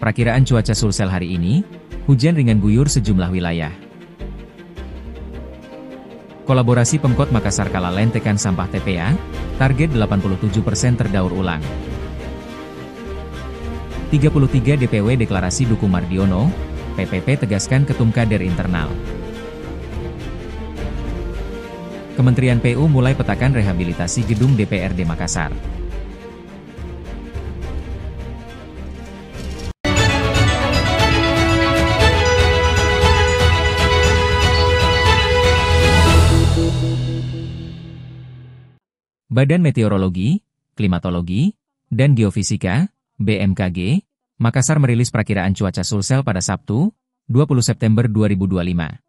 Perakiraan cuaca Sulsel hari ini, hujan ringan guyur sejumlah wilayah. Kolaborasi Pemkot Makassar kala lentekan sampah TPA, target 87% terdaur ulang. 33 DPW deklarasi dukung Mardiono, PPP tegaskan ketum kader internal. Kementerian PU mulai petakan rehabilitasi gedung DPRD Makassar. Badan Meteorologi, Klimatologi, dan Geofisika, BMKG, Makassar merilis perakiraan cuaca Sulsel pada Sabtu, 20 September 2025.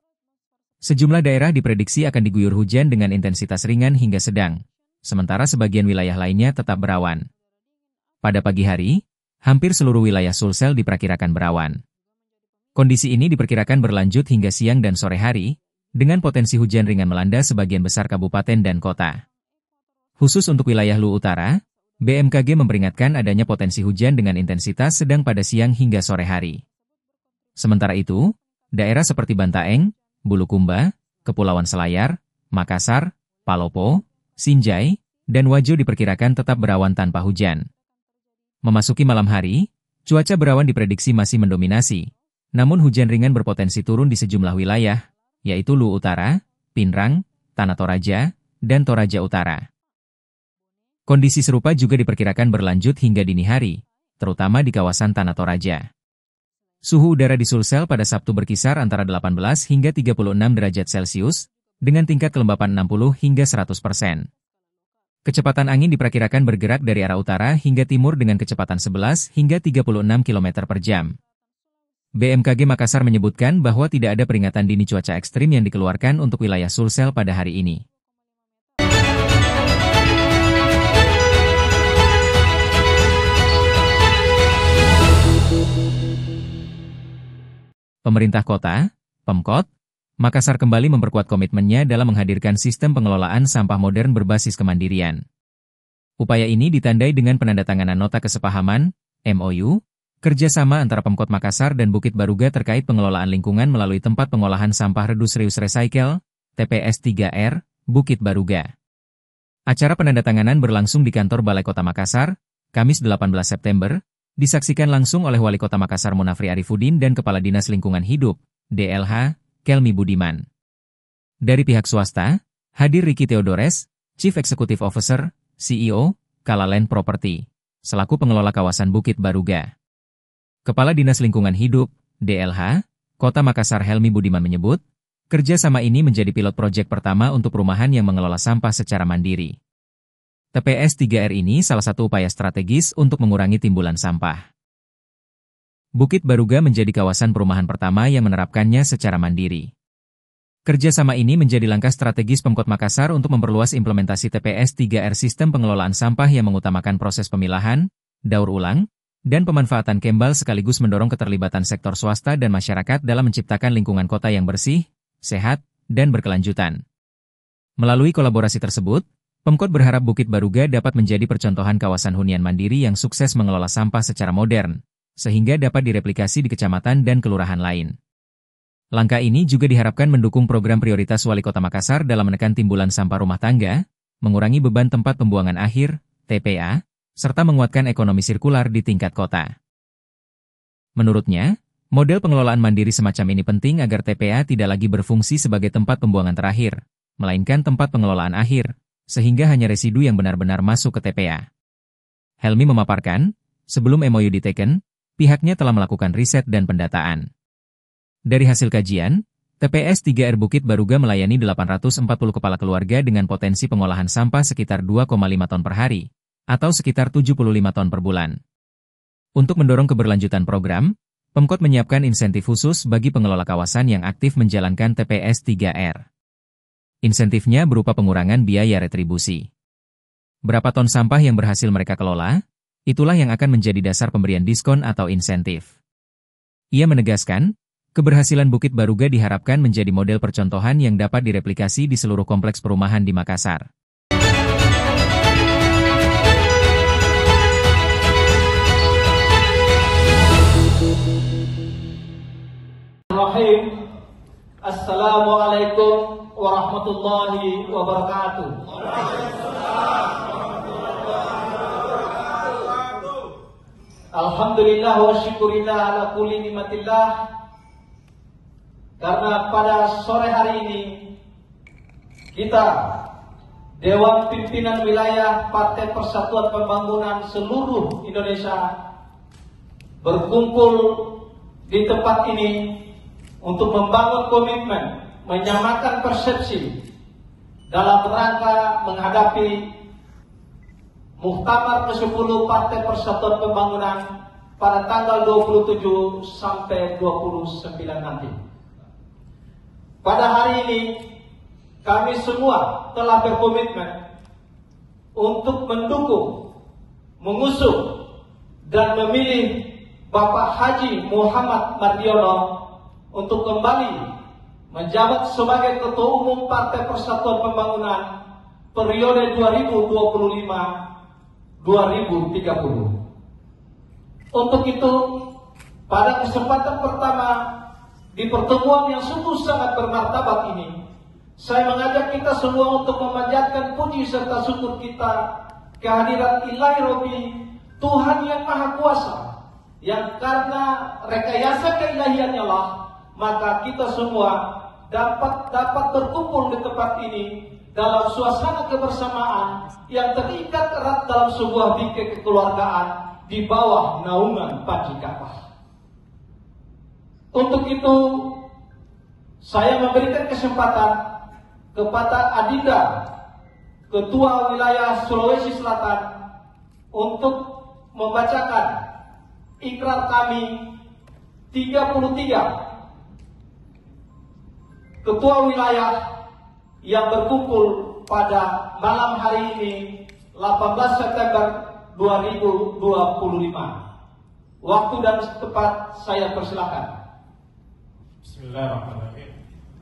Sejumlah daerah diprediksi akan diguyur hujan dengan intensitas ringan hingga sedang, sementara sebagian wilayah lainnya tetap berawan. Pada pagi hari, hampir seluruh wilayah Sulsel diperkirakan berawan. Kondisi ini diperkirakan berlanjut hingga siang dan sore hari, dengan potensi hujan ringan melanda sebagian besar kabupaten dan kota. Khusus untuk wilayah Lu Utara, BMKG memperingatkan adanya potensi hujan dengan intensitas sedang pada siang hingga sore hari. Sementara itu, daerah seperti Bantaeng, Bulukumba, Kepulauan Selayar, Makassar, Palopo, Sinjai, dan Wajo diperkirakan tetap berawan tanpa hujan. Memasuki malam hari, cuaca berawan diprediksi masih mendominasi, namun hujan ringan berpotensi turun di sejumlah wilayah, yaitu Lu Utara, Pinrang, Tanah Toraja, dan Toraja Utara. Kondisi serupa juga diperkirakan berlanjut hingga dini hari, terutama di kawasan Tanah Toraja. Suhu udara di Sulsel pada Sabtu berkisar antara 18 hingga 36 derajat Celcius, dengan tingkat kelembapan 60 hingga 100%. Kecepatan angin diperkirakan bergerak dari arah utara hingga timur dengan kecepatan 11 hingga 36 km per jam. BMKG Makassar menyebutkan bahwa tidak ada peringatan dini cuaca ekstrim yang dikeluarkan untuk wilayah Sulsel pada hari ini. Pemerintah Kota, Pemkot, Makassar kembali memperkuat komitmennya dalam menghadirkan sistem pengelolaan sampah modern berbasis kemandirian. Upaya ini ditandai dengan penandatanganan nota kesepahaman, MOU, kerjasama antara Pemkot Makassar dan Bukit Baruga terkait pengelolaan lingkungan melalui tempat pengolahan sampah Reduce Reuse Recycle, TPS 3R, Bukit Baruga. Acara penandatanganan berlangsung di kantor Balai Kota Makassar, Kamis 18 September, disaksikan langsung oleh Wali Kota Makassar Munafri Arifudin dan Kepala Dinas Lingkungan Hidup, DLH, Kelmi Budiman. Dari pihak swasta, hadir Ricky Theodores, Chief Executive Officer, CEO, Kalaland Property, selaku pengelola kawasan Bukit Baruga. Kepala Dinas Lingkungan Hidup, DLH, Kota Makassar Helmi Budiman menyebut, kerjasama ini menjadi pilot proyek pertama untuk perumahan yang mengelola sampah secara mandiri. TPS 3R ini salah satu upaya strategis untuk mengurangi timbulan sampah. Bukit Baruga menjadi kawasan perumahan pertama yang menerapkannya secara mandiri. Kerjasama ini menjadi langkah strategis Pemkot Makassar untuk memperluas implementasi TPS 3R sistem pengelolaan sampah yang mengutamakan proses pemilahan, daur ulang, dan pemanfaatan kembali sekaligus mendorong keterlibatan sektor swasta dan masyarakat dalam menciptakan lingkungan kota yang bersih, sehat, dan berkelanjutan. Melalui kolaborasi tersebut, Pemkot berharap Bukit Baruga dapat menjadi percontohan kawasan hunian mandiri yang sukses mengelola sampah secara modern, sehingga dapat direplikasi di kecamatan dan kelurahan lain. Langkah ini juga diharapkan mendukung program prioritas Wali Kota Makassar dalam menekan timbulan sampah rumah tangga, mengurangi beban tempat pembuangan akhir, TPA, serta menguatkan ekonomi sirkular di tingkat kota. Menurutnya, model pengelolaan mandiri semacam ini penting agar TPA tidak lagi berfungsi sebagai tempat pembuangan terakhir, melainkan tempat pengelolaan akhir, sehingga hanya residu yang benar-benar masuk ke TPA. Helmi memaparkan, sebelum MOU diteken, pihaknya telah melakukan riset dan pendataan. Dari hasil kajian, TPS 3R Bukit Baruga melayani 840 kepala keluarga dengan potensi pengolahan sampah sekitar 2,5 ton per hari, atau sekitar 75 ton per bulan. Untuk mendorong keberlanjutan program, Pemkot menyiapkan insentif khusus bagi pengelola kawasan yang aktif menjalankan TPS 3R. Insentifnya berupa pengurangan biaya retribusi. Berapa ton sampah yang berhasil mereka kelola, itulah yang akan menjadi dasar pemberian diskon atau insentif. Ia menegaskan, keberhasilan Bukit Baruga diharapkan menjadi model percontohan yang dapat direplikasi di seluruh kompleks perumahan di Makassar. Bismillahirrahmanirrahim. Assalamualaikum warahmatullahi wabarakatuh. Alhamdulillah wa syukurillah ala kulli nikmatillah. Karena pada sore hari ini kita Dewan Pimpinan Wilayah Partai Persatuan Pembangunan seluruh Indonesia berkumpul di tempat ini untuk membangun komitmen, menyamakan persepsi dalam rangka menghadapi Muktamar ke-10 Partai Persatuan Pembangunan pada tanggal 27 sampai 29 nanti. Pada hari ini kami semua telah berkomitmen untuk mendukung, mengusung dan memilih Bapak Haji Muhammad Mardiono untuk kembali menjabat sebagai Ketua Umum Partai Persatuan Pembangunan periode 2025-2030. Untuk itu, pada kesempatan pertama di pertemuan yang sungguh sangat bermartabat ini, saya mengajak kita semua untuk memanjatkan puji serta syukur kita kehadirat Ilahi Robbi, Tuhan yang Maha Kuasa, yang karena rekayasa keilahiannya lah maka kita semua dapat berkumpul di tempat ini dalam suasana kebersamaan yang terikat erat dalam sebuah bingkai kekeluargaan di bawah naungan Panji Ka'bah. Untuk itu, saya memberikan kesempatan kepada Adinda Ketua Wilayah Sulawesi Selatan untuk membacakan ikrar kami 33 Ketua Wilayah yang berkumpul pada malam hari ini 18 September 2025. Waktu dan tempat saya persilakan. Bismillahirrahmanirrahim.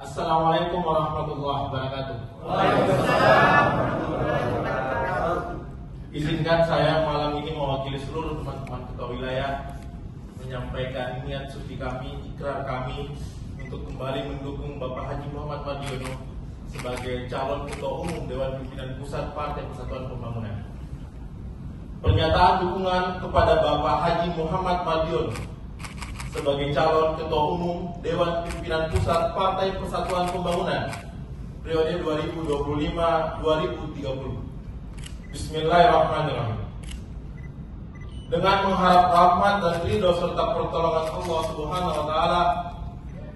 Assalamualaikum warahmatullahi wabarakatuh. Waalaikumsalam. Izinkan saya malam ini mewakili seluruh teman-teman ketua wilayah menyampaikan niat suci kami, ikrar kami untuk kembali mendukung Bapak Haji Muhammad Mardiono sebagai calon Ketua Umum Dewan Pimpinan Pusat Partai Persatuan Pembangunan. Pernyataan dukungan kepada Bapak Haji Muhammad Mardiono sebagai calon Ketua Umum Dewan Pimpinan Pusat Partai Persatuan Pembangunan periode 2025-2030. Bismillahirrahmanirrahim. Dengan mengharap rahmat dan ridho serta pertolongan Allah Subhanahu wa taala,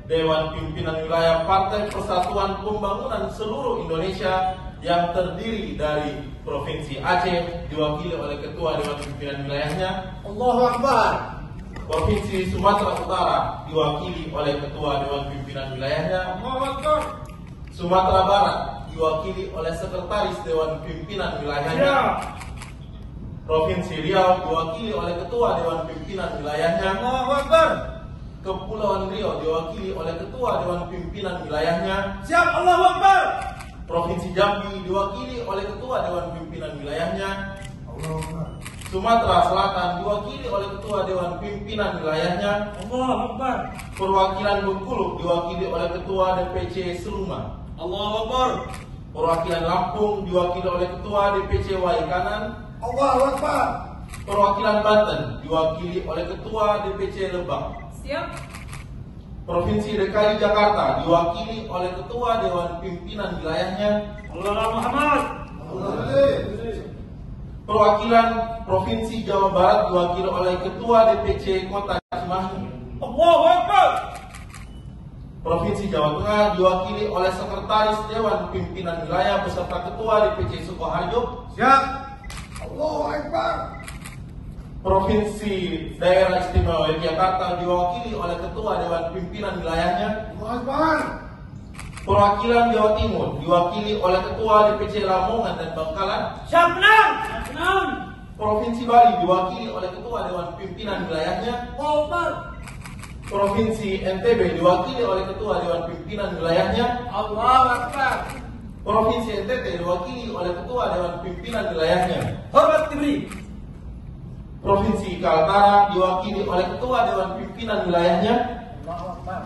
Dewan Pimpinan Wilayah Partai Persatuan Pembangunan seluruh Indonesia yang terdiri dari Provinsi Aceh diwakili oleh Ketua Dewan Pimpinan Wilayahnya, Allahu Akbar. Provinsi Sumatera Utara diwakili oleh Ketua Dewan Pimpinan Wilayahnya, Allahu Akbar. Sumatera Barat diwakili oleh Sekretaris Dewan Pimpinan Wilayahnya, Provinsi Riau diwakili oleh Ketua Dewan Pimpinan Wilayahnya, Allahu Akbar. Kepulauan Riau diwakili oleh Ketua Dewan Pimpinan Wilayahnya, Siap, Allahu Akbar. Provinsi Jambi diwakili oleh Ketua Dewan Pimpinan Wilayahnya, Allahu Akbar. Sumatera Selatan diwakili oleh Ketua Dewan Pimpinan Wilayahnya, Allahu Akbar. Perwakilan Bengkulu diwakili oleh Ketua DPC Seluma, Allahu Akbar. Perwakilan Lampung diwakili oleh Ketua DPC Waikanan, Allahu Akbar. Perwakilan Banten diwakili oleh Ketua DPC Lebak, Siap. Provinsi DKI Jakarta diwakili oleh Ketua Dewan Pimpinan Wilayahnya, Allah Muhammad. Perwakilan Provinsi Jawa Barat diwakili oleh Ketua DPC Kota Cimahi, Allahu Akbar. Provinsi Jawa Tengah diwakili oleh Sekretaris Dewan Pimpinan Wilayah beserta Ketua DPC Sukoharjo, Siap. Allahu Akbar. Provinsi Daerah Istimewa Yogyakarta diwakili oleh Ketua Dewan Pimpinan Wilayahnya, Allahu Akbar. Perwakilan Jawa Timur diwakili oleh Ketua DPC Lamongan dan Bangkalan, Siap, menang. Menang. Provinsi Bali diwakili oleh Ketua Dewan Pimpinan Wilayahnya, Allahu Akbar. Provinsi NTB diwakili oleh Ketua Dewan Pimpinan Wilayahnya, Allahu Akbar. Provinsi NTT diwakili oleh Ketua Dewan Pimpinan Wilayahnya, Hormat diberi. Provinsi Kaltara diwakili oleh Ketua Dewan Pimpinan Wilayahnya, Allahu Akbar.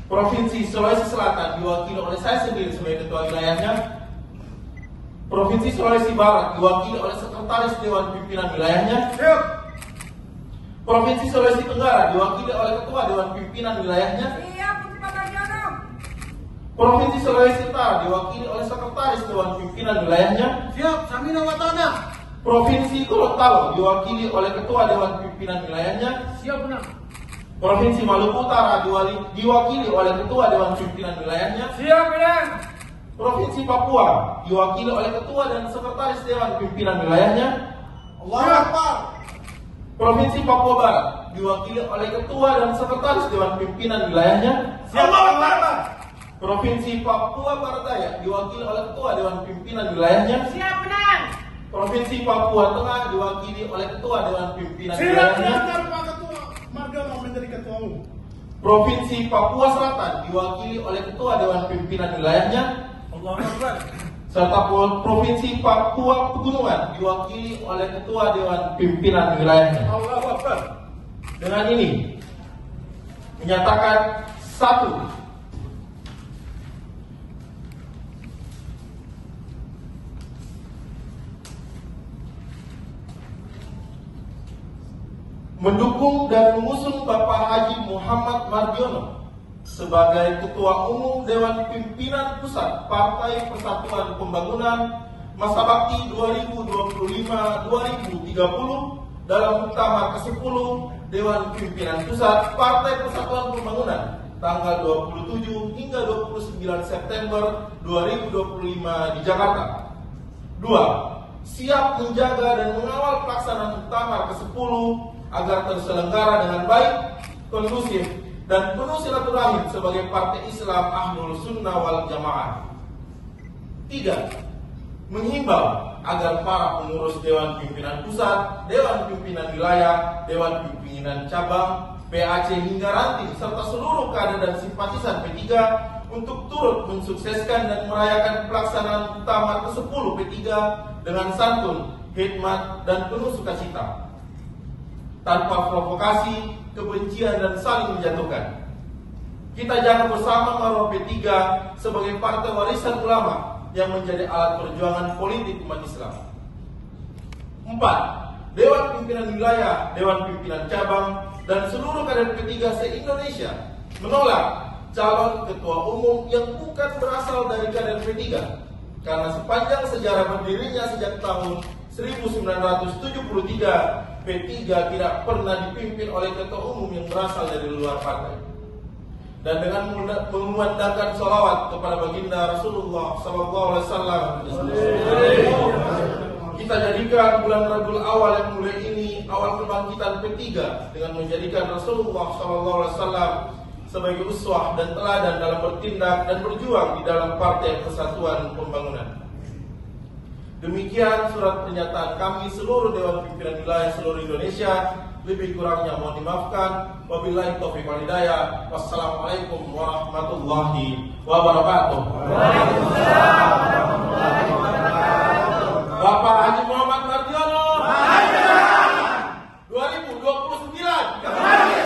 Provinsi Sulawesi Selatan diwakili oleh saya sendiri sebagai ketua wilayahnya. Provinsi Sulawesi Barat diwakili oleh Sekretaris Dewan Pimpinan wilayahnya. Siap. Provinsi Sulawesi Tenggara diwakili oleh Ketua Dewan Pimpinan wilayahnya. Siap, Pak Mardiono. Provinsi Sulawesi Utara diwakili oleh Sekretaris Dewan Pimpinan wilayahnya. Siap, Samina Watana. Provinsi Gorontalo diwakili oleh Ketua Dewan Pimpinan wilayahnya. Siap, Benar. Provinsi Maluku Utara diwakili oleh Ketua Dewan Pimpinan wilayahnya. Siap, Benar. Provinsi Papua diwakili oleh Ketua dan Sekretaris Dewan Pimpinan wilayahnya. Allahu Akbar. Provinsi Papua Barat diwakili oleh Ketua dan Sekretaris Dewan Pimpinan wilayahnya. Allahu Akbar. Provinsi Papua Barat Daya diwakili oleh Ketua Dewan Pimpinan wilayahnya. Siap, Benar. Provinsi Papua Tengah diwakili oleh Ketua Dewan Pimpinan Siap, wilayahnya. Pak Ketua Mardiono menjadi Ketua Umum. Provinsi Papua Selatan diwakili oleh Ketua Dewan Pimpinan wilayahnya. Allahu Akbar. Serta Provinsi Papua Pegunungan diwakili oleh Ketua Dewan Pimpinan wilayahnya. Allahu Akbar. Dengan ini menyatakan satu, mendukung dan mengusung Bapak Haji Muhammad Mardiono sebagai Ketua Umum Dewan Pimpinan Pusat Partai Persatuan Pembangunan masa bakti 2025-2030 dalam Muktamar ke-10 Dewan Pimpinan Pusat Partai Persatuan Pembangunan tanggal 27 hingga 29 September 2025 di Jakarta. 2. Siap menjaga dan mengawal pelaksanaan Muktamar ke-10 agar terselenggara dengan baik, kondusif, dan penuh silaturahim sebagai Partai Islam Ahlul Sunnah wal Jamaah. 3. Menghimbau agar para pengurus Dewan Pimpinan Pusat, Dewan Pimpinan Wilayah, Dewan Pimpinan Cabang, PAC hingga ranting, serta seluruh kader dan simpatisan P3 untuk turut mensukseskan dan merayakan pelaksanaan Muktamar ke-10 P3 dengan santun, hikmat, dan penuh sukacita, tanpa provokasi, kebencian, dan saling menjatuhkan. Kita jaga bersama marwah P3 sebagai partai warisan ulama yang menjadi alat perjuangan politik umat Islam. 4. Dewan Pimpinan Wilayah, Dewan Pimpinan Cabang, dan seluruh kader P3 se-Indonesia menolak calon ketua umum yang bukan berasal dari kader P3 karena sepanjang sejarah berdirinya sejak tahun 1973 P3 tidak pernah dipimpin oleh ketua umum yang berasal dari luar partai. Dan dengan mengumandangkan sholawat kepada baginda Rasulullah SAW, kita jadikan bulan Rabiul Awal yang mulai ini awal kebangkitan P3 dengan menjadikan Rasulullah SAW sebagai uswah dan teladan dalam bertindak dan berjuang di dalam Partai Persatuan Pembangunan. Demikian surat pernyataan kami seluruh Dewan Pimpinan Wilayah seluruh Indonesia. Lebih kurangnya mohon dimaafkan. Wabillahi taufiq wal hidayah. Wassalamualaikum warahmatullahi wabarakatuh. Waalaikumsalam warahmatullahi wabarakatuh. Bapak Haji Muhammad Mardiono 2029.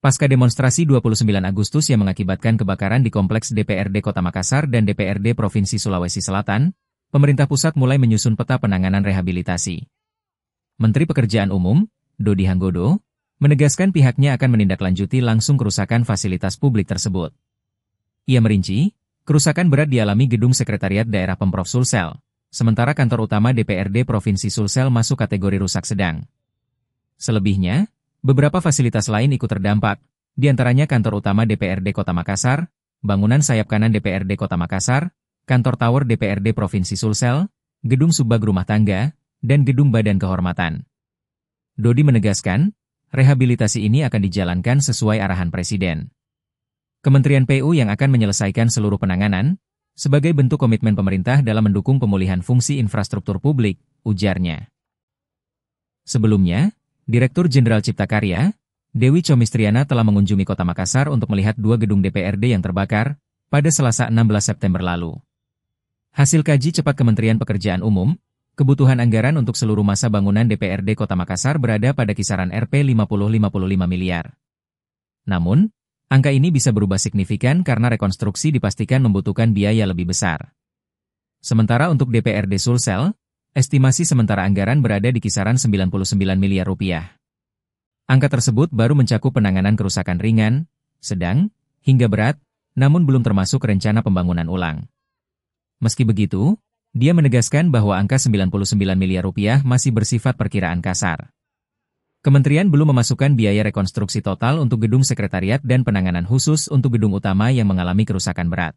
Pasca demonstrasi 29 Agustus yang mengakibatkan kebakaran di kompleks DPRD Kota Makassar dan DPRD Provinsi Sulawesi Selatan, pemerintah pusat mulai menyusun peta penanganan rehabilitasi. Menteri Pekerjaan Umum, Dodi Hanggodo, menegaskan pihaknya akan menindaklanjuti langsung kerusakan fasilitas publik tersebut. Ia merinci, kerusakan berat dialami gedung Sekretariat Daerah Pemprov Sulsel, sementara kantor utama DPRD Provinsi Sulsel masuk kategori rusak sedang. Selebihnya, beberapa fasilitas lain ikut terdampak, di antaranya kantor utama DPRD Kota Makassar, bangunan sayap kanan DPRD Kota Makassar, kantor tower DPRD Provinsi Sulsel, gedung subbag rumah tangga, dan gedung Badan Kehormatan. Dodi menegaskan, rehabilitasi ini akan dijalankan sesuai arahan Presiden. Kementerian PU yang akan menyelesaikan seluruh penanganan, sebagai bentuk komitmen pemerintah dalam mendukung pemulihan fungsi infrastruktur publik, ujarnya. Sebelumnya, Direktur Jenderal Cipta Karya, Dewi Comistriana telah mengunjungi Kota Makassar untuk melihat 2 gedung DPRD yang terbakar pada Selasa 16 September lalu. Hasil kaji cepat Kementerian Pekerjaan Umum, kebutuhan anggaran untuk seluruh masa bangunan DPRD Kota Makassar berada pada kisaran Rp50-55 miliar. Namun, angka ini bisa berubah signifikan karena rekonstruksi dipastikan membutuhkan biaya lebih besar. Sementara untuk DPRD Sulsel, estimasi sementara anggaran berada di kisaran Rp99 miliar. Angka tersebut baru mencakup penanganan kerusakan ringan, sedang, hingga berat, namun belum termasuk rencana pembangunan ulang. Meski begitu, dia menegaskan bahwa angka Rp99 miliar masih bersifat perkiraan kasar. Kementerian belum memasukkan biaya rekonstruksi total untuk gedung sekretariat dan penanganan khusus untuk gedung utama yang mengalami kerusakan berat.